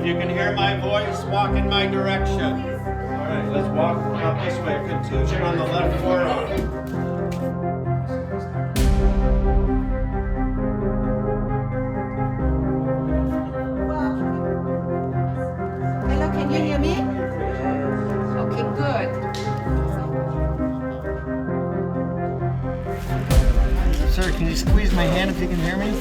you can hear my voice, walk in my direction. All right, let's walk out this way. Contusion on the left forearm. Hello, can you hear me? Okay, good. Sir, can you squeeze my hand if you can hear me?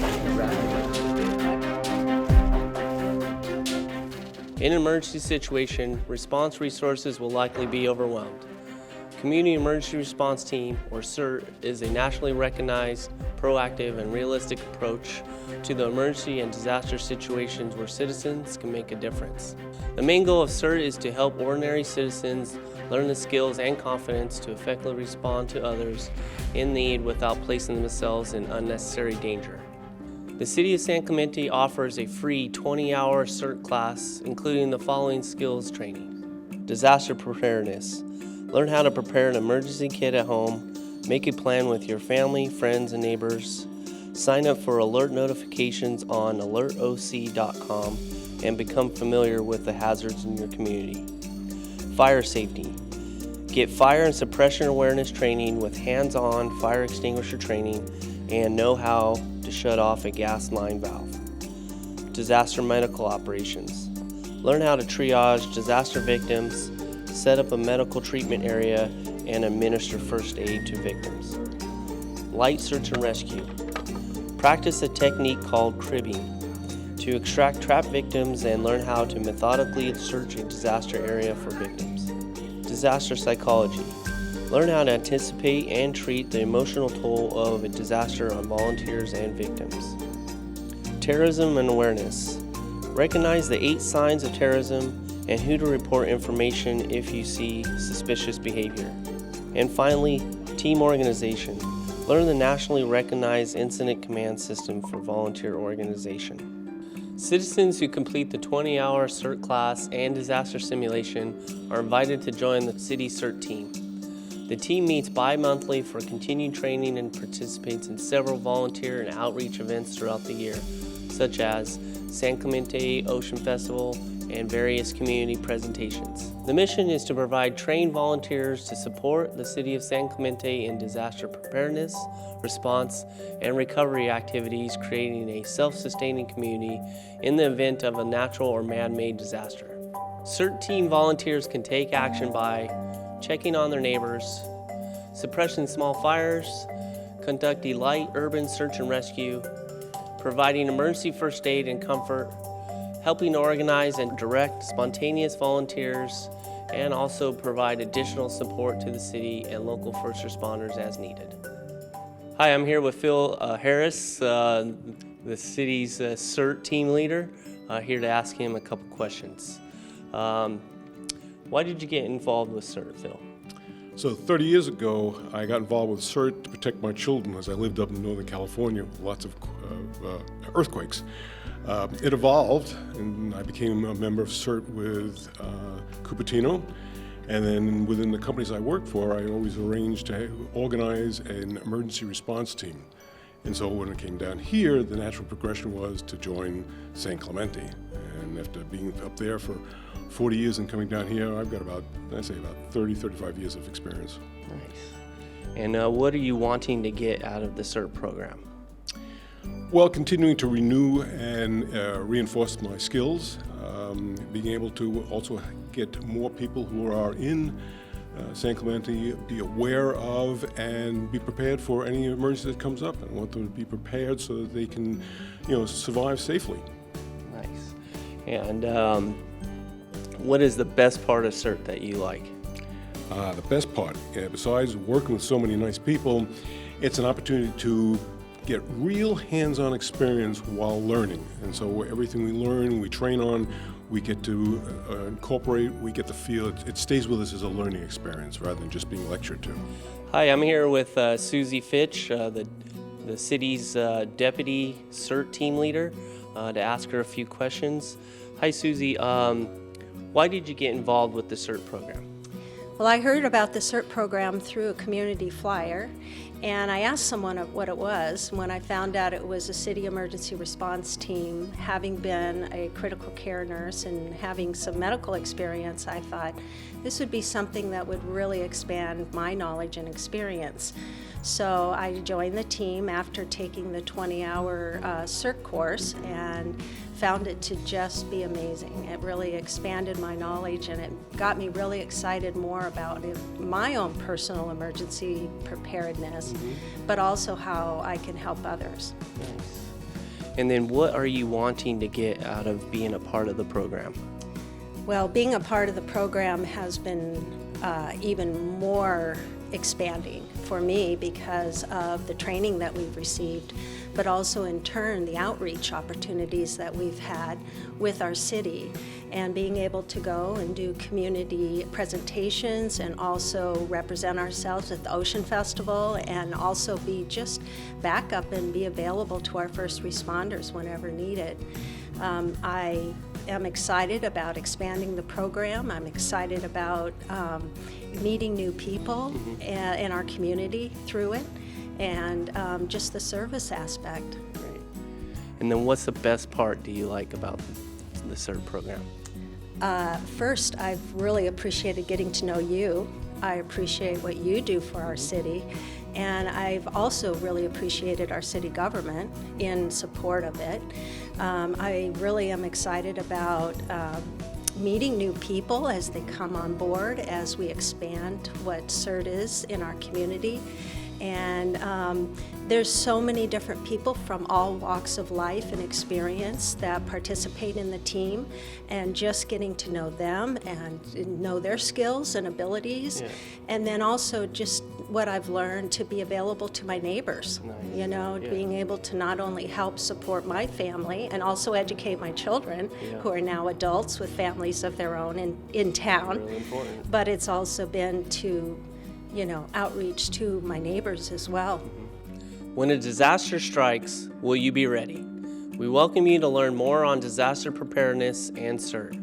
In an emergency situation, response resources will likely be overwhelmed. Community Emergency Response Team, or CERT, is a nationally recognized, proactive, and realistic approach to the emergency and disaster situations where citizens can make a difference. The main goal of CERT is to help ordinary citizens learn the skills and confidence to effectively respond to others in need without placing themselves in unnecessary danger. The City of San Clemente offers a free 20-hour CERT class, including the following skills training: disaster preparedness. Learn how to prepare an emergency kit at home, make a plan with your family, friends, and neighbors, sign up for alert notifications on alertoc.com, and become familiar with the hazards in your community. Fire safety. Get fire and suppression awareness training with hands-on fire extinguisher training and know how to shut off a gas line valve. Disaster medical operations. Learn how to triage disaster victims, set up a medical treatment area, and administer first aid to victims. Light search and rescue. Practice a technique called cribbing to extract trapped victims and learn how to methodically search a disaster area for victims. Disaster psychology. Learn how to anticipate and treat the emotional toll of a disaster on volunteers and victims. Terrorism and awareness. Recognize the 8 signs of terrorism and who to report information if you see suspicious behavior. And finally, team organization. Learn the nationally recognized incident command system for volunteer organization. Citizens who complete the 20-hour CERT class and disaster simulation are invited to join the City CERT team. The team meets bi-monthly for continued training and participates in several volunteer and outreach events throughout the year, such as San Clemente Ocean Festival and various community presentations. The mission is to provide trained volunteers to support the City of San Clemente in disaster preparedness, response, and recovery activities, creating a self-sustaining community in the event of a natural or man-made disaster. CERT team volunteers can take action by checking on their neighbors, suppressing small fires, conducting light urban search and rescue, providing emergency first aid and comfort, helping organize and direct spontaneous volunteers, and also provide additional support to the city and local first responders as needed. Hi, I'm here with Phil Harris, the city's CERT team leader, here to ask him a couple questions. Why did you get involved with CERT, Phil? So 30 years ago, I got involved with CERT to protect my children as I lived up in Northern California with lots of earthquakes. It evolved, and I became a member of CERT with Cupertino. And then within the companies I worked for, I always arranged to organize an emergency response team. And so when it came down here, the natural progression was to join San Clemente. And after being up there for 40 years and coming down here, I've got about 30, 35 years of experience. Nice. And what are you wanting to get out of the CERT program? Well, continuing to renew and reinforce my skills, being able to also get more people who are in San Clemente be aware of and be prepared for any emergency that comes up. I want them to be prepared so that they can, survive safely. Nice. And what is the best part of CERT that you like? The best part, besides working with so many nice people, it's an opportunity to get real hands-on experience while learning. And so everything we learn, we train on, we get to incorporate, we get to feel it stays with us as a learning experience rather than just being lectured to. Hi, I'm here with Susie Fitch, the city's deputy CERT team leader, to ask her a few questions. Hi, Susie. Why did you get involved with the CERT program? Well, I heard about the CERT program through a community flyer, and I asked someone what it was. When I found out it was a city emergency response team, having been a critical care nurse and having some medical experience, I thought this would be something that would really expand my knowledge and experience. So I joined the team after taking the 20-hour CERT course and found it to just be amazing. It really expanded my knowledge, and it got me really excited more about my own personal emergency preparedness, but also how I can help others. Nice. And then what are you wanting to get out of being a part of the program? Well, being a part of the program has been even more expanding for me because of the training that we've received, but also in turn the outreach opportunities that we've had with our city, and being able to go and do community presentations and also represent ourselves at the Ocean Festival, and also be just back up and be available to our first responders whenever needed. I am excited about expanding the program. I'm excited about meeting new people in our community through it, and just the service aspect. Great. And then what's the best part do you like about the CERT program? First, I've really appreciated getting to know you. I appreciate what you do for our city, and I've also really appreciated our city government in support of it. I really am excited about meeting new people as they come on board, as we expand what CERT is in our community. And there's so many different people from all walks of life and experience that participate in the team, and just getting to know them and know their skills and abilities. Yeah. And then also just what I've learned to be available to my neighbors. Nice. You know, Yeah. being able to not only help support my family and also educate my children, who are now adults with families of their own in town. Really important. But it's also been to, outreach to my neighbors as well. When a disaster strikes, will you be ready? We welcome you to learn more on disaster preparedness and CERT.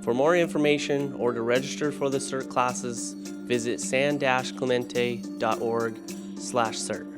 For more information or to register for the CERT classes, visit san-clemente.org/CERT.